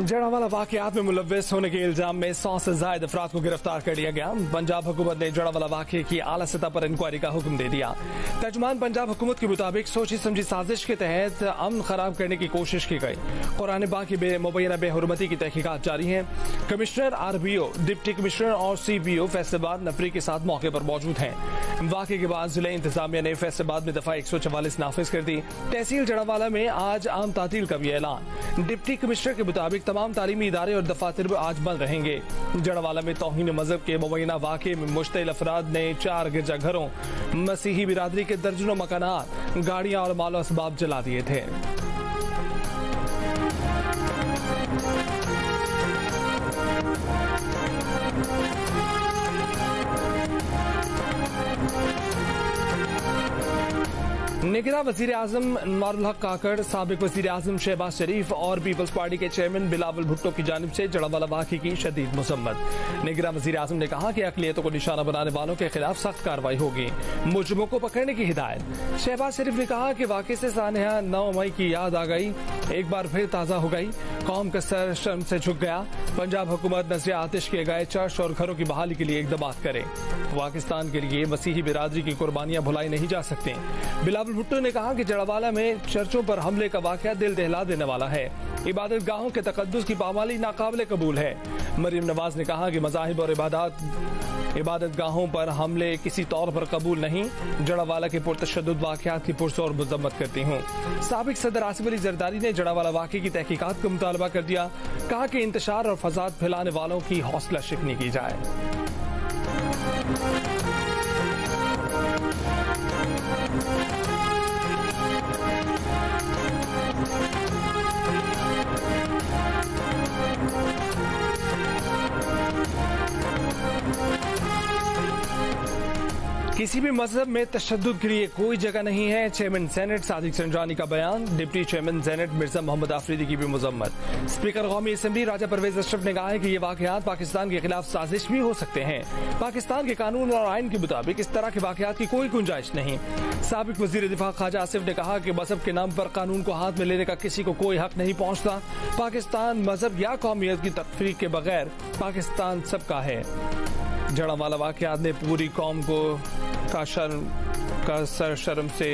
जड़ावाला वाकयात में मुलव्विस होने के इल्जाम में 100 से ज्यादा अफराद को गिरफ्तार कर लिया गया। पंजाब हुकूमत ने जड़ावाला वाकये की आला सतह पर इंक्वायरी का हुक्म दे दिया। तर्जुमान पंजाब हुकूमत के मुताबिक सोची समझी साजिश के तहत अमन खराब करने की कोशिश की गई। कुरान पाक की मुबैना बेहुरमती की तहकीकात जारी है। कमिश्नर RBO, डिप्टी कमिश्नर और CBO फैसलाबाद नफरी के साथ मौके पर मौजूद हैं। वाकये के बाद जिले इंतजामिया ने फैसलाबाद में दफा 144 नाफिज कर दी। तहसील जड़ावाला में आज आम तातील का भी ऐलान। डिप्टी कमिश्नर के मुताबिक तमाम तालीमी इदारे और दफातर आज बंद रहेंगे। जड़ावाला में तौहीन मजहब के मुबैना वाकये में मुश्तइल अफराद ने 4 गिरजाघरों, मसीही बिरादरी के दर्जनों मकानात, गाड़ियां और मालो असबाब जला दिए थे। निगरां वजीर आजम अनवारुल हक काकड़, साबिक वजीर आजम शहबाज शरीफ और पीपल्स पार्टी के चेयरमैन बिलावल भुट्टो की जानिब से जड़ावाला वाकये की शदीद मजम्मत। निगरां वजीर आजम ने कहा कि अक़लियतों को निशाना बनाने वालों के खिलाफ सख्त कार्रवाई होगी। मुजरिमों को पकड़ने की हिदायत। शहबाज शरीफ ने कहा कि वाकये से सानहा 9 मई की याद आ गई, एक बार फिर ताज़ा हो गई। कौम का सर शर्म से झुक गया। पंजाब हुकूमत नजर आतिश किए गए चर्च और घरों की बहाली के लिए इक़दामात करे। पाकिस्तान के लिए मसीही बिरादरी की कुर्बानियां भुलाई नहीं जा सकती। बिलावल भुट्टो ने कहा कि जड़ावाला में चर्चों पर हमले का वाकया दिल दहला देने वाला है। इबादत गाहों के तकद्दुस की पामाली नाकाबिले कबूल है। मरीम नवाज ने कहा कि मज़ाहिब और इबादत गाहों पर हमले किसी तौर पर कबूल नहीं। जड़ावाला के पुरतशद्दुद वाकयात की पुरज़ोर मज़म्मत करती हूँ। साबिक सदर आसिफ अली जरदारी ने जड़ावाला वाकये की तहकीकात का मुतालबा कर दिया। कहा कि इंतशार और फसाद फैलाने वालों की हौसला शिकनी की जाए। किसी भी मजहब में तशद्दुद के लिए कोई जगह नहीं है। चेयरमैन सेनेट सादिक संजानी का बयान। Deputy chairman senate Mirza Mohammad Afridi की भी मजम्मत। स्पीकर कौमी असेंबली राजा परवेज अशरफ ने कहा है कि ये वाकयात पाकिस्तान के खिलाफ साजिश भी हो सकते हैं। पाकिस्तान के कानून और आइन के मुताबिक इस तरह के वाकयात की कोई गुंजाइश नहीं। साबिक वजीर दिफा ख्वाजा आसिफ ने कहा कि मजहब के नाम पर कानून को हाथ में लेने का किसी को कोई हक नहीं पहुंचता। पाकिस्तान मजहब या कौमियत की तफरीक के बगैर पाकिस्तान सबका है। जड़ावाला वाकयात ने पूरी कौम को सर शर्म से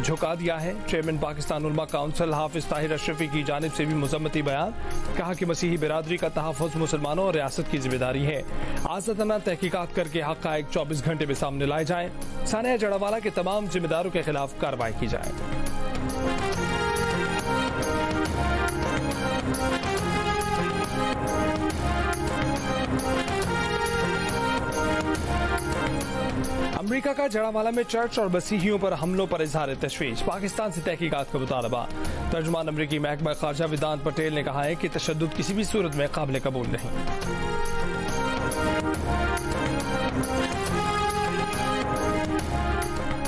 झुका दिया है। चेयरमैन पाकिस्तान उलमा काउंसिल हाफिज ताहिर अशरफी की जानिब से भी मुजम्मती बयान। कहा कि मसीही बिरादरी का तहफ़्फ़ुज़ मुसलमानों और रियासत की जिम्मेदारी है। आज़ादाना तहकीकात करके हक़ाइक़ 24 घंटे में सामने लाए जाएं। सानिया जड़ावाला के तमाम जिम्मेदारों के खिलाफ कार्रवाई की जाए। अमेरिका का जड़ावाला में चर्च और मसीहियों पर हमलों पर इजहार तशवीश। पाकिस्तान से तहकीकात का मुतालबा। तर्जुमान अमरीकी महकमा खारजा वेदांत पटेल ने कहा है कि तशद्दुद किसी भी सूरत में काबिल कबूल नहीं।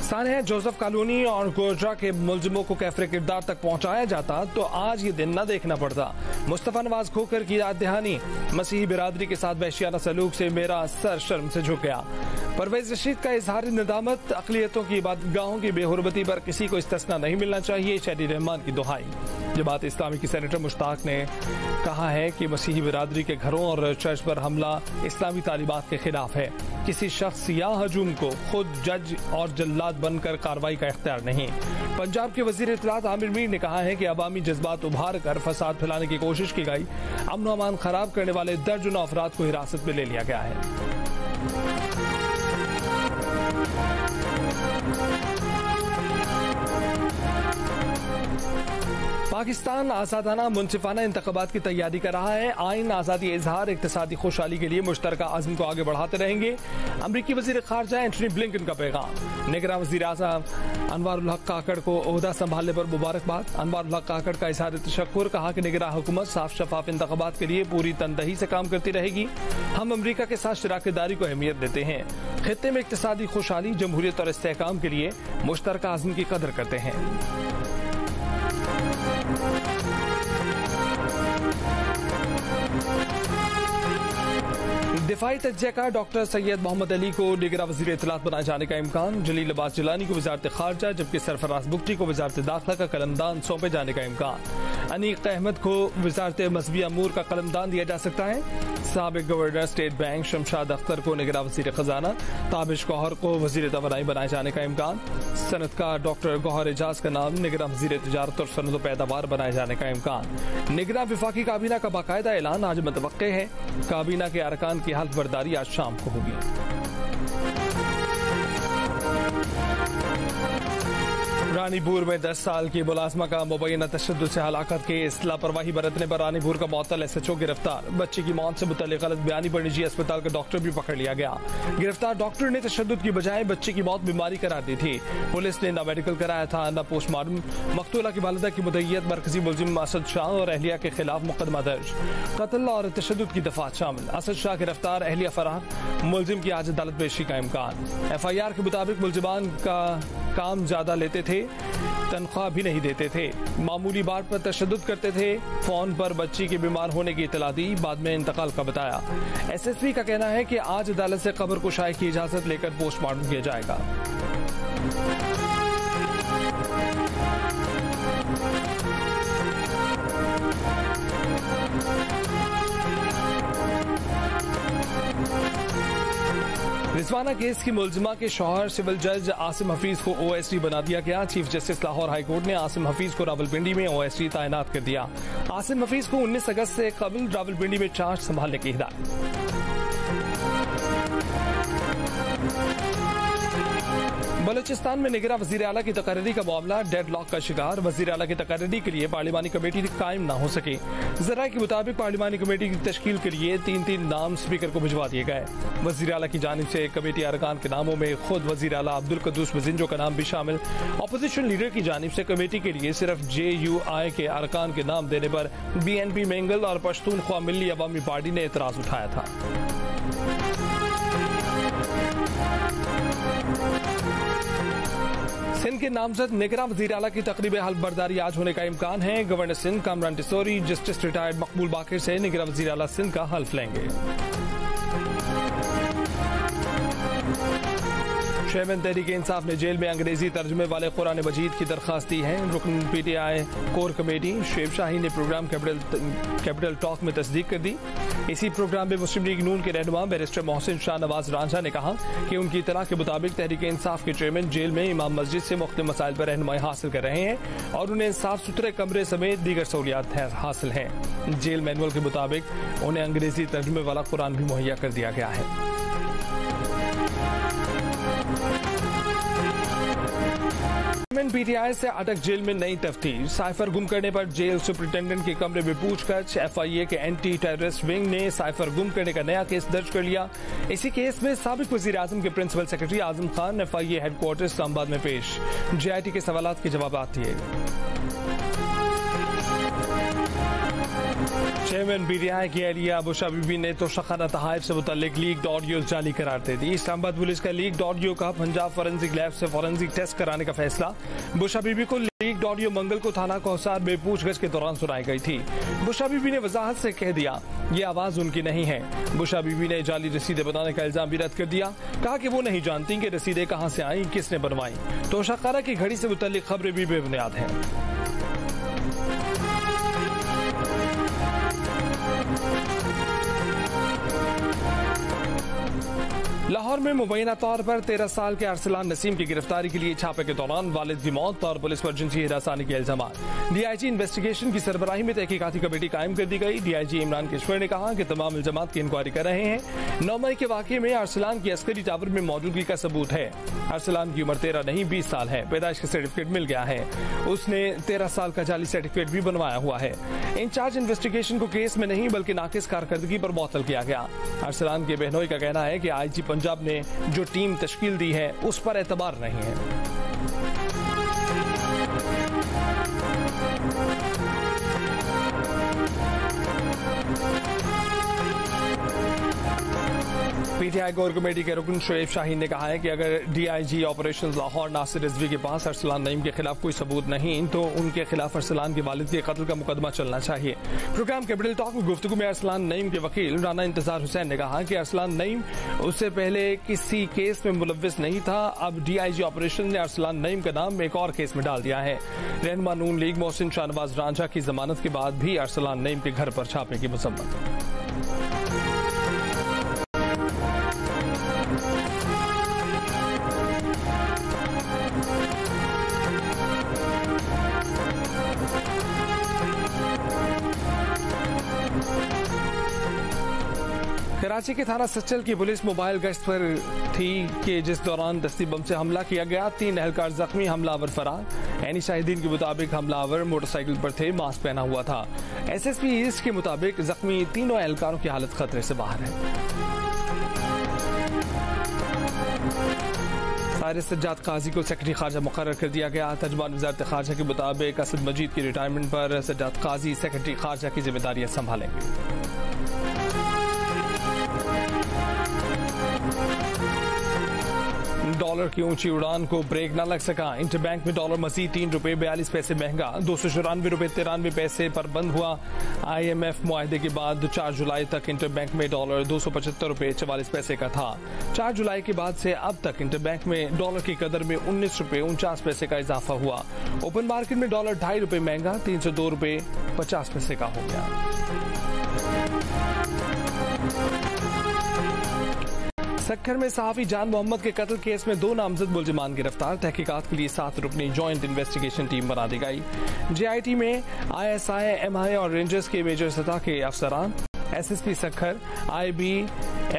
सानिया जोसेफ कॉलोनी और गोजरा के मुलजिमों को कैफरे किरदार तक पहुंचाया जाता तो आज ये दिन न देखना पड़ता। मुस्तफा नवाज खोकर की याद दहानी। मसीही बिरादरी के साथ वहशियाना सलूक से मेरा सर शर्म से झुक गया। परवेज रशीद का इजहार नदामत। अक़लियतों की इबादतगाहों की बेहुरमती पर किसी को इस्तिस्ना नहीं मिलना चाहिए। शहरी रहमान की दुहाई। जमात इस्लामी की सेनेटर मुश्ताक ने कहा है कि मसीही बिरादरी के घरों और चर्च पर हमला इस्लामी तालीमात के खिलाफ है। किसी शख्स या हजूम को खुद जज और जल्लाद बनकर कार्रवाई का इख्तियार नहीं। पंजाब के वजीर इत्तलात आमिर मीर ने कहा है कि अवामी जज्बात उभार कर फसाद फैलाने की कोशिश की गई। अमन व अमान खराब करने वाले दर्जनों अफराद को हिरासत में ले लिया गया है। पाकिस्तान आज़ादाना मुनसिफाना इंतखाबात की तैयारी कर रहा है। आइन, आज़ादी इजहार, इक्तिसादी खुशहाली के लिए मुश्तरका अज़्म को आगे बढ़ाते रहेंगे। अमरीकी वज़ीर ख़ारजा एंटनी ब्लिंकन का पैगाम। निगरां वज़ीर आज़म अनवारुल हक काकड़ को ओहदा संभालने पर मुबारकबाद। अनवारुल हक काकड़ का इज़हार तशक्कुर। कहा कि निगरां हुकूमत साफ शफाफ इंतखाबात के लिए पूरी तनदही से काम करती रहेगी। हम अमरीका के साथ शराकतदारी को अहमियत देते हैं। खित्ते में इक्तिसादी खुशहाली, जमहूरियत और इस्तेहकाम के लिए मुश्तरका अज़्म की कदर करते हैं। दफाई तज्जिया डॉक्टर सैयद मोहम्मद अली को निगरां वज़ीर इत्तलात बनाए जाने का इम्कान। जलील अब्बास जिलानी को वज़ारत खारजा जबकि सरफराज बुख्ती को वज़ारत दाखिला का कलमदान सौंपे जाने का इम्कान। अनीक अहमद को वज़ारत मज़हबी अमूर का कलमदान दिया जा सकता है। साबिक governor state bank Shamshad Akhtar को निगरां वज़ीर खजाना, ताबिश गौहर को वज़ीर तवानाई बनाए जाने का इम्कान। सनतकार डॉक्टर गौहर एजाज का नाम निगरां वज़ीर तिजारत और सनद पैदावार बनाए जाने का इम्कान। निगरां विफाकी काबीना का बाकायदा ऐलान आज मुतवक्के है। काबीना के अरकान की हल्फ बर्दारी आज शाम को होगी। रानीपुर में 10 साल की मुलाजमा का मुबैना तशद्दुद से हलाकत केस। लापरवाही बरतने पर रानीपुर का मुअत्तल SHO गिरफ्तार। बच्चे की मौत से मुतल्लिक गलत बयानी पर निजी अस्पताल का डॉक्टर भी पकड़ लिया गया। गिरफ्तार डॉक्टर ने तशद्दुद की बजाय बच्चे की मौत बीमारी करार दी थी। पुलिस ने न मेडिकल कराया था न पोस्टमार्टम। मकतूला की वालिदा की मुद्दईयत, मरकजी मुलजिम असद शाह और अहलिया के खिलाफ मुकदमा दर्ज। कत्ल और तशद्दुद की दफात शामिल। असद शाह गिरफ्तार, अहलिया फरार। मुलजिम की आज अदालत पेशी का इम्कान। FIR के मुताबिक मुलजिमान का काम ज्यादा लेते थे, तनख्वाह भी नहीं देते थे, मामूली बात पर तशद्दुद करते थे। फोन पर बच्ची के बीमार होने की इतला दी, बाद में इंतकाल का बताया। SSP का कहना है कि आज अदालत से कब्र कुशाई की इजाजत लेकर पोस्टमार्टम किया जाएगा। रिजवाना केस की मुलजिमा के शौहर सिविल जज आसिम हफीज को OSD बना दिया गया। Chief justice Lahore high court ने आसिम हफीज को रावलपिंडी में OSD तैनात कर दिया। आसिम हफीज को 19 अगस्त से कबल रावलपिंडी में चार्ज संभालने की हिदायत। बलूचिस्तान में निगरां वज़ीर आला की तकर्री का मामला डेडलॉक का शिकार। वज़ीर आला की तकर्री के लिए पार्लिमानी कमेटी कायम न हो सकी। ज़राए के मुताबिक पार्लिमानी कमेटी की तश्कील के लिए 3 नाम स्पीकर को भिजवा दिए गए। वज़ीर आला की जानिब से कमेटी अरकान के नामों में खुद वज़ीर आला अब्दुल कद्दूस बजिंजो का नाम भी शामिल। अपोजिशन लीडर की जानिब से कमेटी के लिए सिर्फ JUI के अरकान के नाम देने पर BNP मेंगल और पश्तूनख्वा मिल्ली अवामी पार्टी ने एतराज उठाया था। सिंध के नामजद निगरां वज़ीर आला की तकरीब हल्फ बर्दारी आज होने का इम्कान है। Governor Sindh Kamran Tessori justice retired Maqbool Baqar से निगरां वज़ीर आला सिंध का हल्फ लेंगे। चेयरमैन तहरीके इंसाफ ने जेल में अंग्रेजी तर्जुमे वाले कुरान मजीद की दरखास्त दी है। रुकन PTI कोर कमेटी शेब शाही ने प्रोग्राम कैपिटल टॉक में तस्दीक कर दी। इसी प्रोग्राम में मुस्लिम लीग नून के रहनुमा बैरिस्टर मोहसिन शाह नवाज रांझा ने कहा कि उनकी इतला के मुताबिक तहरीके इंसाफ के चेयरमैन जेल में इमाम मस्जिद से मुख्तलिफ मसाइल पर रहनुमाई हासिल कर रहे हैं और उन्हें साफ सुथरे कमरे समेत दीगर सहूलियात हासिल हैं। जेल मैनुअल के मुताबिक उन्हें अंग्रेजी तर्जुमे वाला कुरान भी मुहैया कर दिया गया है। PTI से अटक जेल में नई तफ्तीश। साइफर गुम करने पर जेल सुपरिटेंडेंट के कमरे में पूछताछ। FIA के एंटी टेररिस्ट विंग ने साइफर गुम करने का नया केस दर्ज कर लिया। इसी केस में साबिक वजीर आजम के principal secretary Azam Khan FIA headquarter Islamabad में पेश। JIT के सवालात के जवाब दिए। चेयरमैन PTI की एहलिया बुशा बीबी ने तोशाखाना तहाइफ से मुतल्लिक लीक्ड ऑडियो जाली करार दे दी। इस्लामाबाद पुलिस का लीक्ड ऑडियो का पंजाब फॉरेंसिक लैब से फॉरेंसिक टेस्ट कराने का फैसला। बुशा बीबी को लीक्ड ऑडियो मंगल को थाना कौसार में पूछगछ के दौरान सुनाई गई थी। बुशा बीबी ने वजाहत से कह दिया ये आवाज उनकी नहीं है। बुशा बीबी ने जाली रसीदें बनाने का इल्जाम भी रद्द कर दिया। कहा कि वो नहीं जानती कि रसीदें कहां से आई, किसने बनवाई। तोशाखाना की घड़ी से मुतल्लिक खबरें भी बेबुनियाद हैं। लाहौर में मुबैना तौर पर 13 साल के अरसलान नसीम की गिरफ्तारी के लिए छापे के दौरान वालिद की मौत और पुलिस पर जिनसी हिरासानी के इल्जाम। DIG इन्वेस्टिगेशन की सरबराही में तहकीकाती कमेटी कायम कर दी गई। DIG इमरान केशवर ने कहा कि तमाम इल्जामात की इंक्वायरी कर रहे हैं। 9 मई के वाकये में अरसलान की अस्करी टावर में मौजूदगी का सबूत है। अरसलान की उम्र 13 नहीं 20 साल है। पैदाइश का सर्टिफिकेट मिल गया है। उसने 13 साल का जाली सर्टिफिकेट भी बनवाया हुआ है। इंचार्ज इन्वेस्टिगेशन को केस में नहीं बल्कि नाकिस कारकर्दगी पर मुअत्तल किया गया। अरसलान के बहनोई का कहना है कि IG पंजाब ने जो टीम तश्कील दी है उस पर एतबार नहीं है। नीति आयोग कोर कमेटी के रुकन शुएब शाहीन ने कहा है कि अगर डीआईजी ऑपरेशन लाहौर नासिर रिजवी के पास अरसलान नईम के खिलाफ कोई सबूत नहीं तो उनके खिलाफ अरसलान के वालिद के कत्ल का मुकदमा चलना चाहिए। प्रोग्राम कैपिटल टॉक में गुफ्तगू में अरसलान नईम के वकील राना इंतजार हुसैन ने कहा कि अरसलान नईम उससे पहले किसी केस में मुलव्विस नहीं था। अब डीआईजी ऑपरेशन ने अरसलान नईम का नाम एक और केस में डाल दिया है। रहनुमा नून लीग मोहसिन शाहनवाज रांझा की जमानत के बाद भी अरसलान नईम के घर पर छापे की मसम्मत। कराची के थाना सच्चल की पुलिस मोबाइल गश्त पर थी कि जिस दौरान दस्ती बम से हमला किया गया। 3 एहलकार जख्मी, हमलावर फरार। ऐनी शाहिदीन के मुताबिक हमलावर मोटरसाइकिल पर थे, मास्क पहना हुआ था। एसएसपी ईस्ट के मुताबिक जख्मी तीनों एहलकारों की हालत खतरे से बाहर है। फारिस सज्जाद काजी को सेक्रेटरी खारजा मुकर्रर कर दिया गया। तर्जुमान वज़ारत खारजा के मुताबिक असद मजीद की रिटायरमेंट पर सज्जाद काजी सेक्रेटरी खारजा की जिम्मेदारियां संभालेंगे। डॉलर की ऊंची उड़ान को ब्रेक न लग सका। इंटरबैंक में डॉलर मजीद ₹3.42 महंगा, 294 पैसे पर बंद हुआ। IMF मुआहदे के बाद 4 जुलाई तक इंटरबैंक में डॉलर ₹275.44 का था। 4 जुलाई के बाद से अब तक इंटरबैंक में डॉलर की कदर में ₹19.49 का इजाफा हुआ। ओपन मार्केट में डॉलर ₹2.5 महंगा, ₹302.50 का हो गया। सक्खर में सहाफी जान मोहम्मद के कत्ल केस में 2 नामजद मुलजिमान गिरफ्तार। तहकीकात के लिए 7 रुकनी जॉइंट इन्वेस्टिगेशन टीम बना दी गई। JIT में ISI, MI और रेंजर्स के मेजर सतह के अफसरान, SSP सक्खर, IB,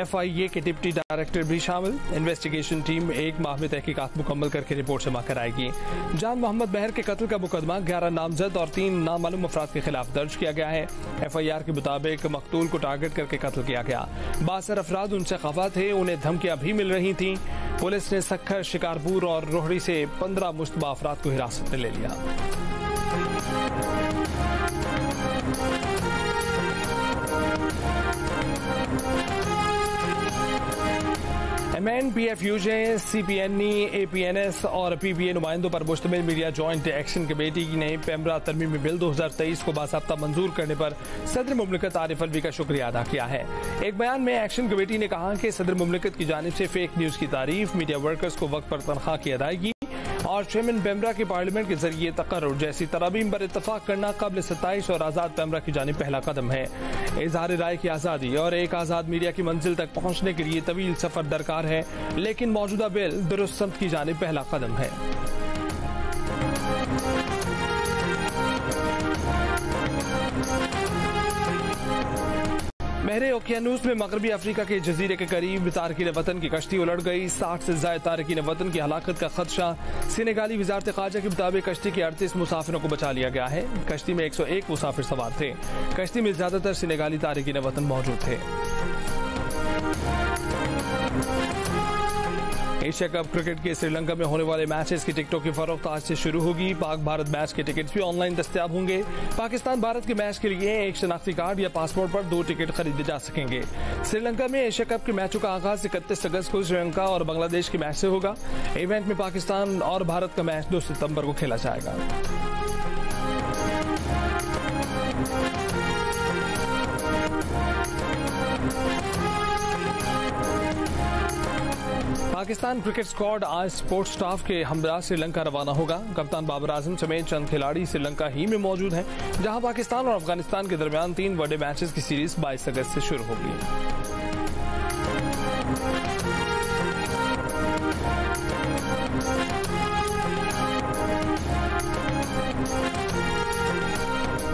FIA के डिप्टी डायरेक्टर भी शामिल। इन्वेस्टिगेशन टीम 1 माह में तहकीकात मुकम्मल करके रिपोर्ट जमा कराएगी। जान मोहम्मद बहर के कत्ल का मुकदमा 11 नामजद और 3 नामालूम अफराद के खिलाफ दर्ज किया गया है। FIR के मुताबिक मकतूल को टारगेट करके कत्ल किया गया। 62 अफराद उनसे खफा थे, उन्हें धमकियां भी मिल रही थी। पुलिस ने सक्खर, शिकारपुर और रोहड़ी से 15 मुश्तबा अफराद को हिरासत में ले लिया। MN, PFUJ, CPNE, APNS और PBA नुमाइंदों पर मुश्तमिल मीडिया जॉइंट एक्शन कमेटी ने पेमरा तरमीमी बिल 2023 को बाज़ाब्ता मंजूर करने पर सदर मुमलिकत आरिफ अलवी का शुक्रिया अदा किया है। एक बयान में एक्शन कमेटी ने कहा कि सदर मुमलिकत की जानिब से फेक न्यूज की तारीफ, मीडिया वर्कर्स को वक्त पर तनख्वाह की अदायगी और चेयरमैन पेमरा की पार्लियामेंट के जरिए तकर्रुर जैसी तरामीम पर इत्तफाक करना काबिल 27 और आजाद पेमरा की जानिब पहला कदम है। इजहार राय की आजादी और एक आजाद मीडिया की मंजिल तक पहुंचने के लिए तवील सफर दरकार है, लेकिन मौजूदा बिल दुरुस्त समत की जानिब पहला कदम है। बहरे ओकियानूस में मगरबी अफ्रीका के जजीरे के करीब तारकीन वतन की कश्ती उलट गई। 60 से ज्यादा तारकीन वतन की हलाकत का खदशा। सेनेगाली वजारत खारजा के मुताबिक कश्ती के 38 मुसाफिरों को बचा लिया गया है। कश्ती में 101 मुसाफिर सवार थे। कश्ती में ज्यादातर सेनेगाली तारकीन वतन मौजूद थे। एशिया कप क्रिकेट के श्रीलंका में होने वाले मैचेस की टिकटों की फरोख्त आज से शुरू होगी। पाक भारत मैच के टिकट्स भी ऑनलाइन दस्तयाब होंगे। पाकिस्तान भारत के मैच के लिए एक शनाख्ती कार्ड या पासपोर्ट पर 2 टिकट खरीदे जा सकेंगे। श्रीलंका में एशिया कप के मैचों का आगाज 31 अगस्त को श्रीलंका और बांग्लादेश के मैच से होगा। इवेंट में पाकिस्तान और भारत का मैच 2 सितंबर को खेला जाएगा। पाकिस्तान क्रिकेट स्क्वाड आज स्पोर्ट्स स्टाफ के हमरा श्रीलंका रवाना होगा। कप्तान बाबर आजम समेत चंद खिलाड़ी श्रीलंका ही में मौजूद हैं, जहां पाकिस्तान और अफगानिस्तान के दरमियान 3 वनडे मैचेस की सीरीज 22 अगस्त से शुरू होगी।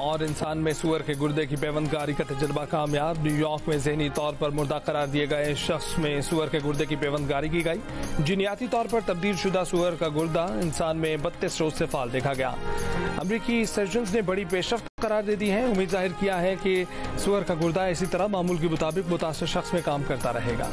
और इंसान में सुअर के गुर्दे की पेवंदकारी का तजर्बा कामयाब। न्यूयॉर्क में जहनी तौर पर मुर्दा करार दिए गए शख्स में सुअर के गुर्दे की पेवंदकारी की गई। जीनियाती तौर पर तब्दील शुदा सुअर का गुर्दा इंसान में 32 रोज से फाल देखा गया। अमरीकी सर्जन्स ने बड़ी पेशरफ्त करार दे दी है। उम्मीद जाहिर किया है कि सुअर का गुर्दा इसी तरह मामूल के मुताबिक मुतासर शख्स में काम करता रहेगा।